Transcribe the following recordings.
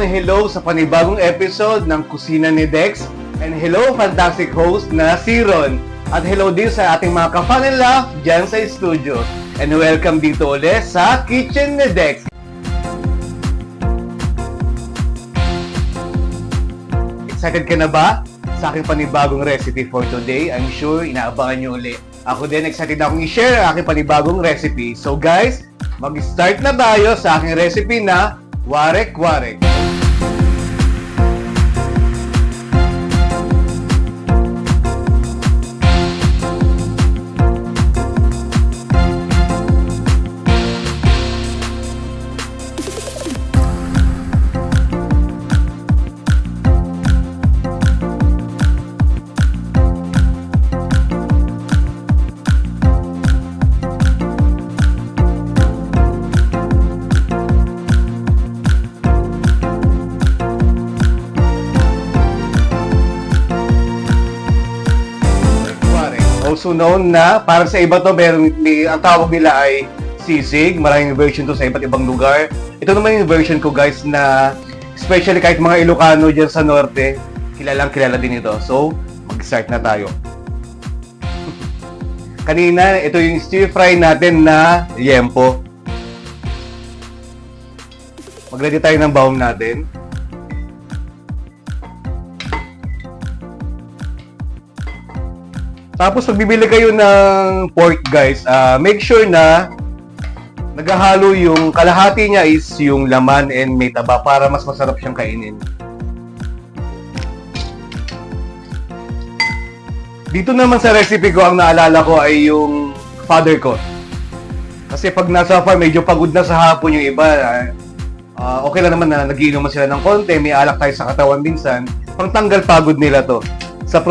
hello sa panibagong episode ng Kusina ni Dex. And hello, fantastic host na si Ron. At hello din sa ating mga ka-fun and laugh dyan sa studio. And welcome dito ulit sa Kitchen ni Dex. Excited ka na ba sa aking panibagong recipe for today? I'm sure inaabangan nyo ulit. Ako din, excited na akong i-share ang aking panibagong recipe. So guys, mag-start na tayo sa aking recipe na warek-warek. Also known na, parang sa iba to, ang tawag nila ay sisig. Maraming version to sa iba't ibang lugar. Ito naman yung version ko guys na, especially kahit mga Ilocano dyan sa norte, kilalang kilala din ito. So, mag-start na tayo. Kanina, ito yung stir fry natin na liempo. Mag-ready tayo ng baon natin. Tapos pag bibili kayo ng pork guys, make sure na naghahalo yung kalahati niya is yung laman and may taba para mas masarap siyang kainin. Dito naman sa recipe ko, ang naalala ko ay yung father ko. Kasi pag nasa farm, medyo pagod na sa hapon yung iba. Okay lang naman na nagiinuman sila ng konti, may alak tayo sa katawan minsan. Pangtanggal pagod nila to. Sa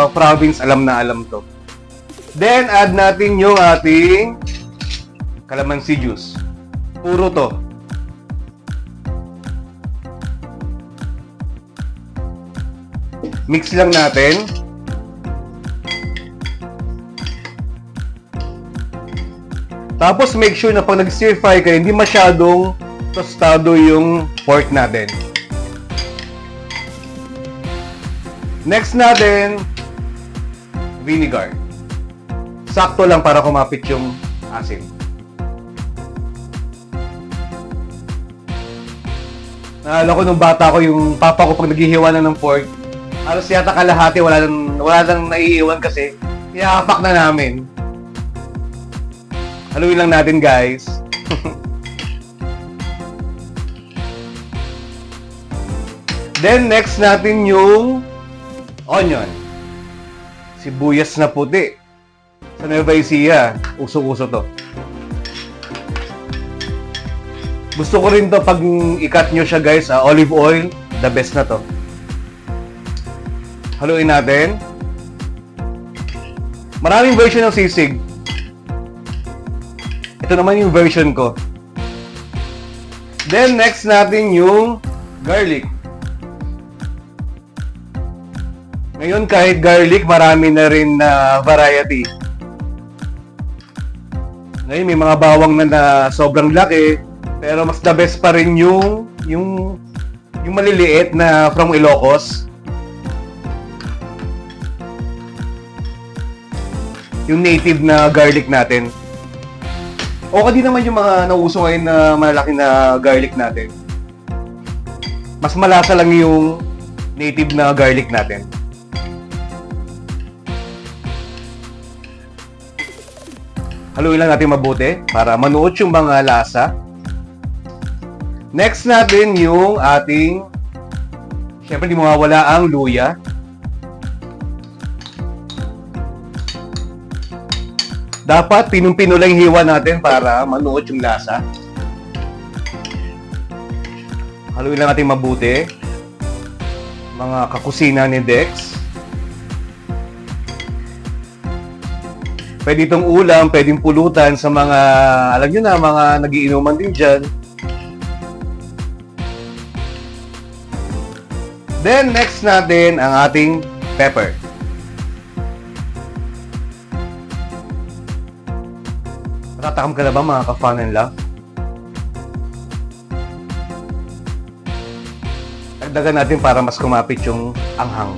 province, alam na alam to. Then, add natin yung ating calamansi juice. Puro to. Mix lang natin. Tapos, make sure na pag nag-stir fry kayo, hindi masyadong tostado yung pork natin. Next natin, vinegar. Sakto lang para kumapit yung asin. Naalala ko nung bata ko, yung papa ko pag naghihiwa na ng pork, halos yata kalahati, wala nang naiiwan kasi iapak na namin. Haluin lang natin guys. Then next natin yung onion. Sibuyas na puti. Sa Nueva Ecija, uso-uso to. Gusto ko rin to pag i-cut nyo siya guys, olive oil, the best na to. Haluin natin. Maraming version ng sisig. Ito naman yung version ko. Then next natin yung garlic. Ngayon, kahit garlic, marami na rin na variety. Ngayon, may mga bawang na sobrang laki, pero mas the best pa rin yung maliliit na from Ilocos. Yung native na garlic natin. Okay din naman yung mga nauso ngayon na malalaki na garlic natin. Mas malasa lang yung native na garlic natin. Haluin lang natin mabuti para manuot yung mga lasa. Next natin yung ating, syempre di mawawala ang luya. Dapat pinong-pino lang hiwa natin para manuot yung lasa. Haluin lang natin mabuti. Mga kakusina ni Dex. Pwede itong ulam, pwedeng pulutan sa mga, alam nyo na, mga nagiinuman din dyan. Then, next natin ang ating pepper. Natatakam ka na ba mga ka-fun and laugh? Dagdagan natin para mas kumapit yung anghang.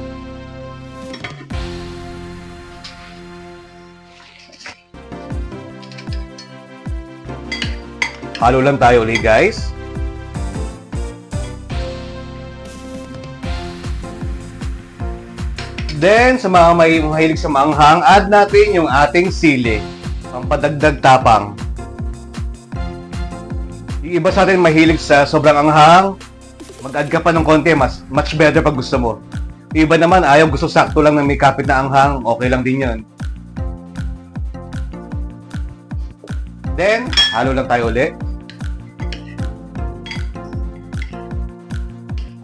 Halo lang tayo ulit, guys. Then, sa mga mahilig sa maanghang, add natin yung ating sili. Pampadagdag tapang. Yung iba sa atin mahilig sa sobrang anghang, mag-add ka pa ng konti, much better pag gusto mo. Yung iba naman, ayaw, gusto sakto lang na may kapit na anghang, okay lang din yun. Then, halo lang tayo ulit.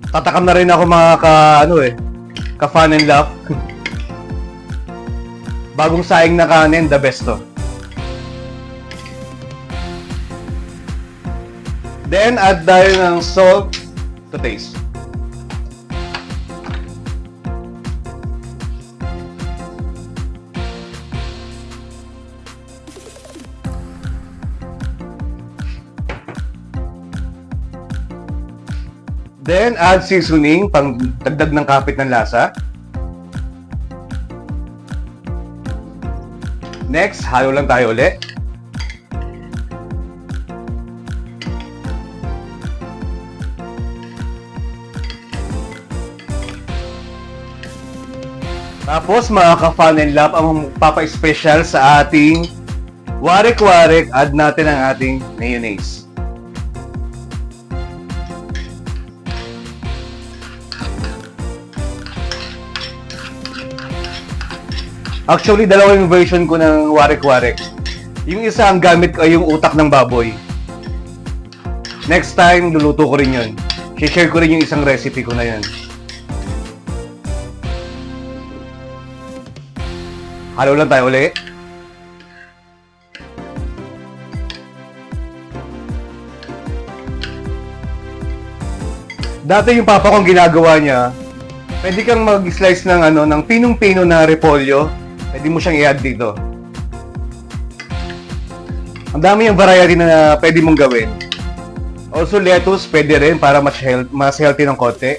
Tatakam na rin ako mga ka-fun and laugh. Bagong saing na kanin, the best to. Then, add tayo ng salt to taste. Then, add seasoning, pang dagdag ng kapit ng lasa. Next, halo lang tayo ulit. Tapos, mga ka-fun and love, ang papa-special sa ating warik-warik, add natin ang ating mayonnaise. Actually, dalawa yung version ko ng warik-warik. Yung isa ang gamit ko ay yung utak ng baboy. Next time, luluto ko rin yun. I-share ko rin yung isang recipe ko na yun. Halo lang tayo ulit. Dati yung papa kong ginagawa niya, pwede kang mag-slice ng pinong-pino na repolyo. Pwede mo siyang i-add dito. Ang dami yung variety na pwede mong gawin. Also, lettuce pwede rin para mas healthy ng konti.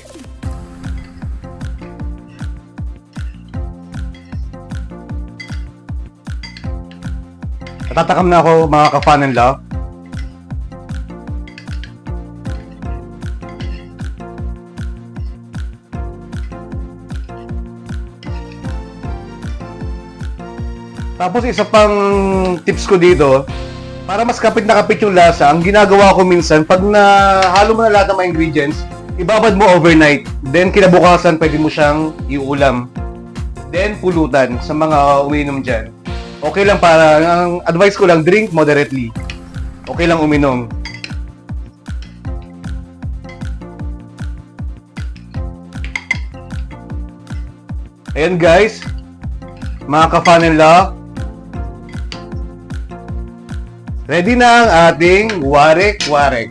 Natatakam na ako, mga ka-fun and love. Tapos isa pang tips ko dito, para mas kapit na kapit yung lasa, ang ginagawa ko minsan, pag nahalo mo na lahat ng mga ingredients, ibabad mo overnight. Then kinabukasan, pwede mo siyang iulam. Then pulutan sa mga uminom dyan. Okay lang ang advice ko lang, drink moderately. Okay lang uminom. Ayan guys, mga ka-fun and love, ready na ang ating warik-warik.